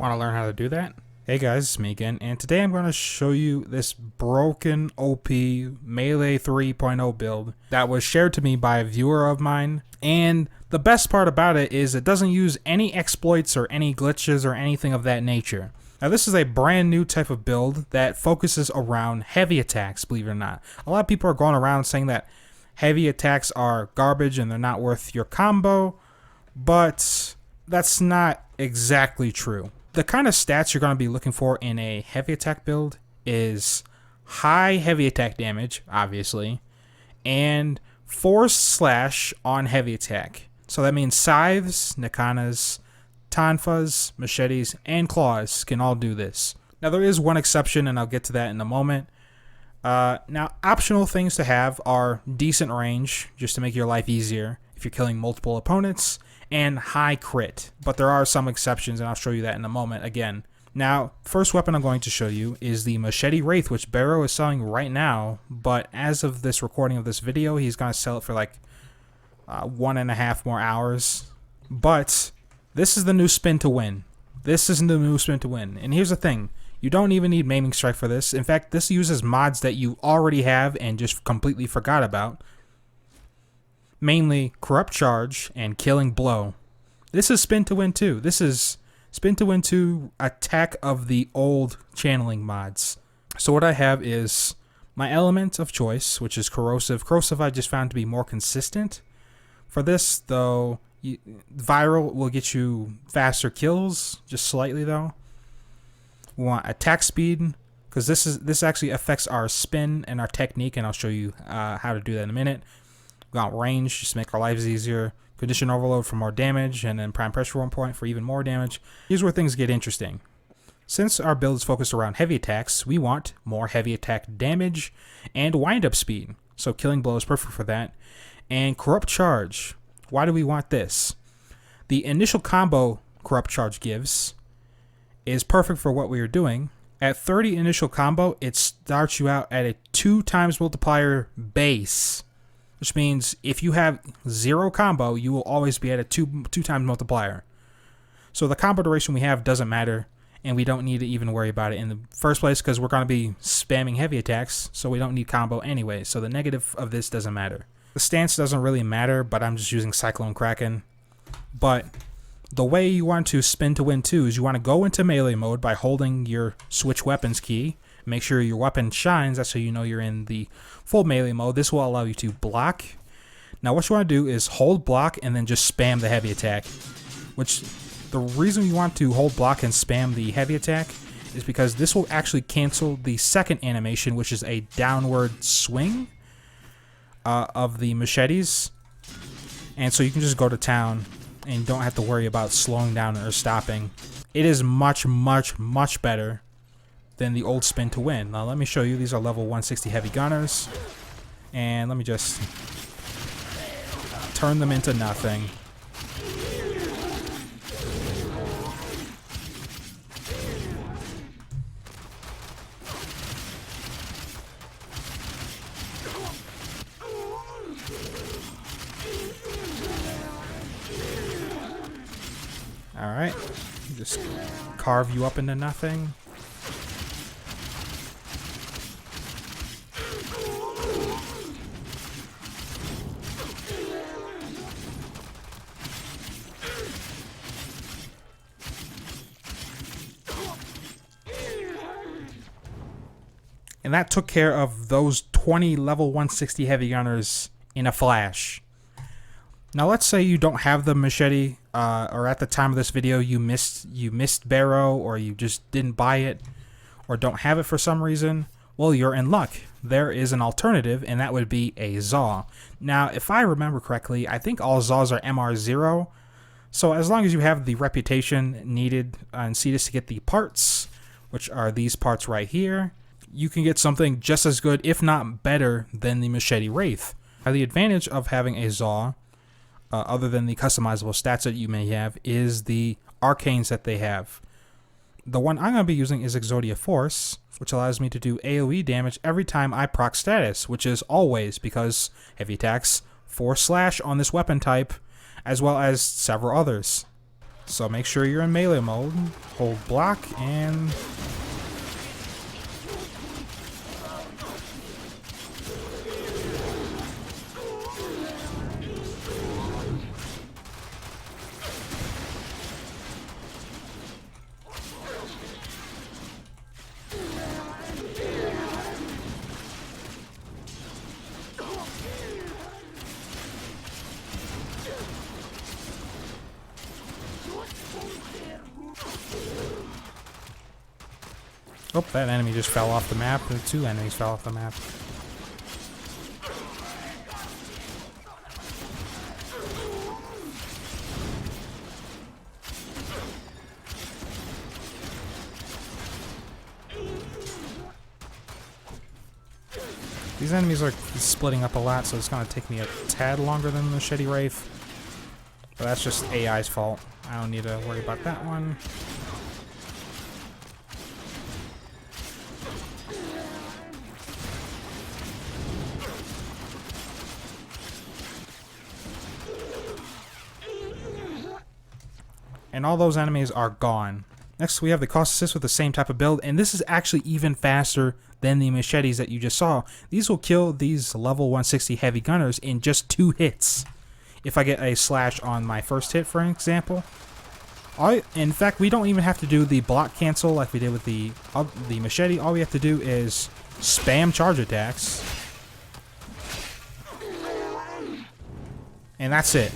Want to learn how to do that? Hey guys, it's me again, and today I'm going to show you this broken OP Melee 3.0 build that was shared to me by a viewer of mine. And the best part about it is it doesn't use any exploits or any glitches or anything of that nature. Now this is a brand new type of build that focuses around heavy attacks, believe it or not. A lot of people are going around saying that heavy attacks are garbage and they're not worth your combo, but that's not exactly true. The kind of stats you're going to be looking for in a heavy attack build is high heavy attack damage, obviously, and force slash on heavy attack. So that means scythes, nakanas, tonfas, machetes, and claws can all do this. Now there is one exception, and I'll get to that in a moment. Now optional things to have are decent range, just to make your life easier if you're killing multiple opponents, and high crit, but there are some exceptions, and I'll show you that in a moment again. Now, first weapon I'm going to show you is the Machete Wraith, which Barrow is selling right now, but as of this recording of this video, he's going to sell it for like 1.5 more hours. But this is the new spin to win. This is the new spin to win. And here's the thing. You don't even need Maiming Strike for this. In fact, this uses mods that you already have and just completely forgot about. Mainly Corrupt Charge and Killing Blow. This is Spin to Win 2. This is Spin to Win 2 Attack of the old channeling mods. So what I have is my element of choice, which is Corrosive. Corrosive I just found to be more consistent. For this, though, Viral will get you faster kills, just slightly though. We want Attack Speed, because this actually affects our spin and our technique, and I'll show you how to do that in a minute. We got range, just to make our lives easier. Condition Overload for more damage, and then Prime Pressure 1 point for even more damage. Here's where things get interesting. Since our build is focused around heavy attacks, we want more heavy attack damage and wind-up speed. So Killing Blow is perfect for that. And Corrupt Charge. Why do we want this? The initial combo Corrupt Charge gives is perfect for what we are doing. At 30 initial combo, it starts you out at a 2x multiplier base. Which means if you have 0 combo, you will always be at a 2 times multiplier. So the combo duration we have doesn't matter, and we don't need to even worry about it in the first place because we're going to be spamming heavy attacks, so we don't need combo anyway. So the negative of this doesn't matter. The stance doesn't really matter, but I'm just using Cyclone Kraken. But the way you want to spin to win 2 is you want to go into melee mode by holding your switch weapons key. Make sure your weapon shines, that's so you know you're in the full melee mode. This will allow you to block. Now what you want to do is hold block and then just spam the heavy attack. Which, the reason you want to hold block and spam the heavy attack is because this will actually cancel the second animation, which is a downward swing of the machetes. And so you can just go to town and don't have to worry about slowing down or stopping. It is much, much, much better than the old spin to win. Now let me show you. These are level 160 heavy gunners, and let me just turn them into nothing. Alright, just carve you up into nothing. And that took care of those 20 level 160 heavy gunners in a flash. Now let's say you don't have the machete, or at the time of this video you missed Barrow, or you just didn't buy it, or don't have it for some reason. Well, you're in luck. There is an alternative, and that would be a Zaw. Now, if I remember correctly, I think all Zaws are MR0. So as long as you have the reputation needed on Cetus to get the parts, which are these parts right here, you can get something just as good, if not better, than the Machete Wraith. Now, the advantage of having a Zaw, other than the customizable stats that you may have, is the arcanes that they have. The one I'm going to be using is Exodia Force, which allows me to do AoE damage every time I proc status, which is always, because heavy attacks force slash on this weapon type, as well as several others. So make sure you're in melee mode. Hold block and... Oh, that enemy just fell off the map. The two enemies fell off the map. These enemies are splitting up a lot, so it's going to take me a tad longer than the Machete wraith. But that's just AI's fault. I don't need to worry about that one. And all those enemies are gone. Next, we have the cost assist with the same type of build, and this is actually even faster than the machetes that you just saw. These will kill these level 160 heavy gunners in just 2 hits. If I get a slash on my first hit, for example. In fact, we don't even have to do the block cancel like we did with the machete. All we have to do is spam charge attacks. And that's it.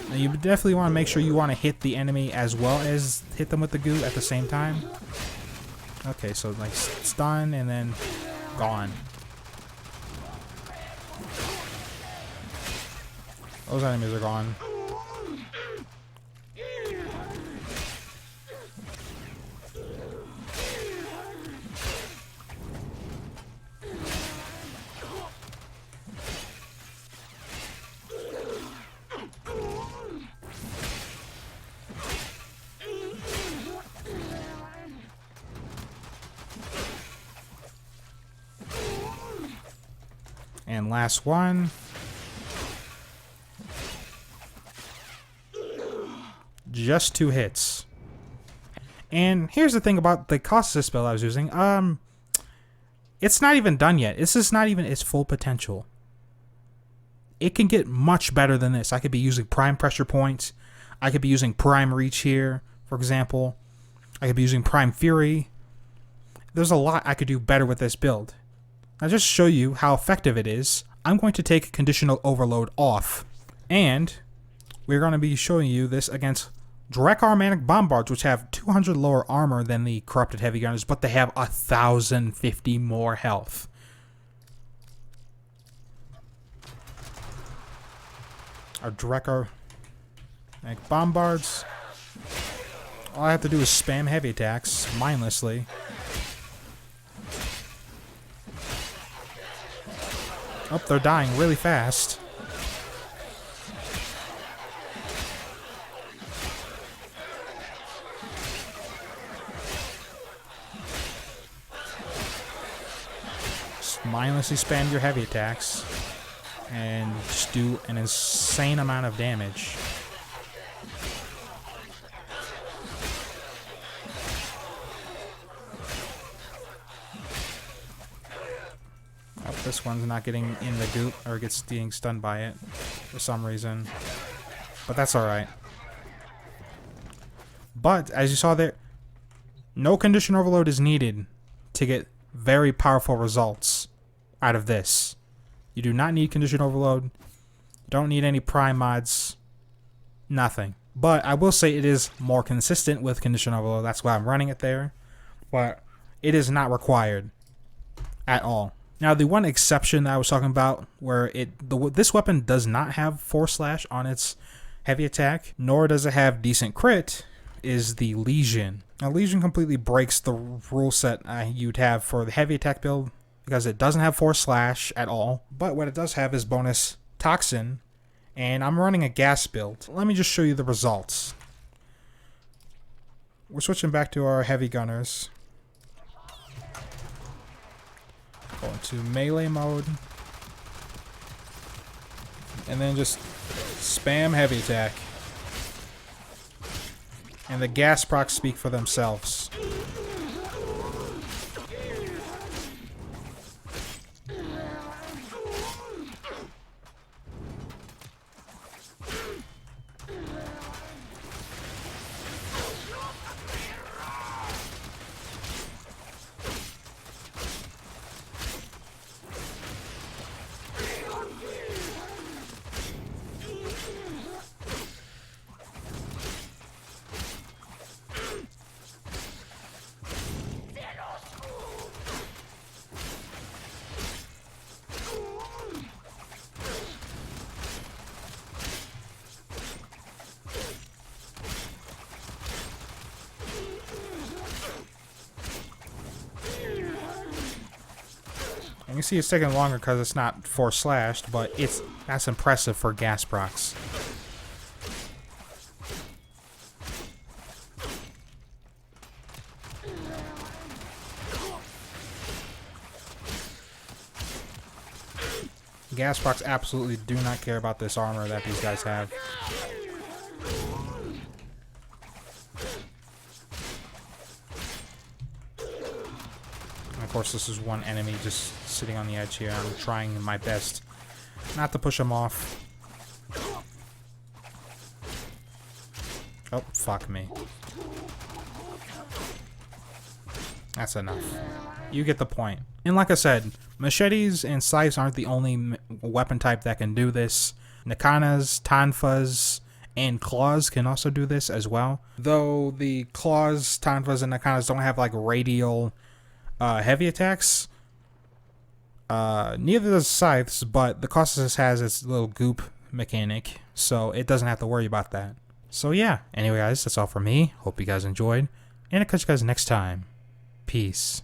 Now you definitely want to make sure you want to hit the enemy as well as hit them with the goo at the same time. Okay, so like stun and then gone. Those enemies are gone. And last one. Just 2 hits. And here's the thing about the cost assist spell I was using. It's not even done yet. This is not even its full potential. It can get much better than this. I could be using prime pressure points. I could be using prime reach here, for example. I could be using prime fury. There's a lot I could do better with this build. Now just to show you how effective it is, I'm going to take conditional overload off. And we're going to be showing you this against direct automatic bombards, which have 200 lower armor than the corrupted heavy gunners, but they have 1,050 more health. Our direct automatic bombards. All I have to do is spam heavy attacks mindlessly. Oh, they're dying really fast. Just mindlessly spam your heavy attacks and just do an insane amount of damage. This one's not getting in the goop or gets being stunned by it for some reason. But that's alright. But as you saw there, no condition overload is needed to get very powerful results out of this. You do not need condition overload. You don't need any prime mods. Nothing. But I will say it is more consistent with condition overload. That's why I'm running it there. But it is not required at all. Now, the one exception that I was talking about, where this weapon does not have force slash on its heavy attack, nor does it have decent crit, is the Legion. Now, Legion completely breaks the rule set you'd have for the heavy attack build, because it doesn't have force slash at all, but what it does have is bonus toxin, and I'm running a gas build. Let me just show you the results. We're switching back to our heavy gunners. Go into melee mode. And then just spam heavy attack. And the gas procs speak for themselves. And you see it's taking longer because it's not force slashed, but that's impressive for gas procs. Gas procs absolutely do not care about this armor that these guys have. And of course, this is one enemy just sitting on the edge here. I'm trying my best not to push him off. Oh, fuck me. That's enough. You get the point. And like I said, machetes and scythes aren't the only weapon type that can do this. Nakanas, tonfas, and claws can also do this as well. Though the claws, tonfas, and nakanas don't have like radial heavy attacks. Neither does scythes, but the Colossus has its little goop mechanic, so it doesn't have to worry about that. So yeah, anyway guys, that's all for me. Hope you guys enjoyed, and I'll catch you guys next time. Peace.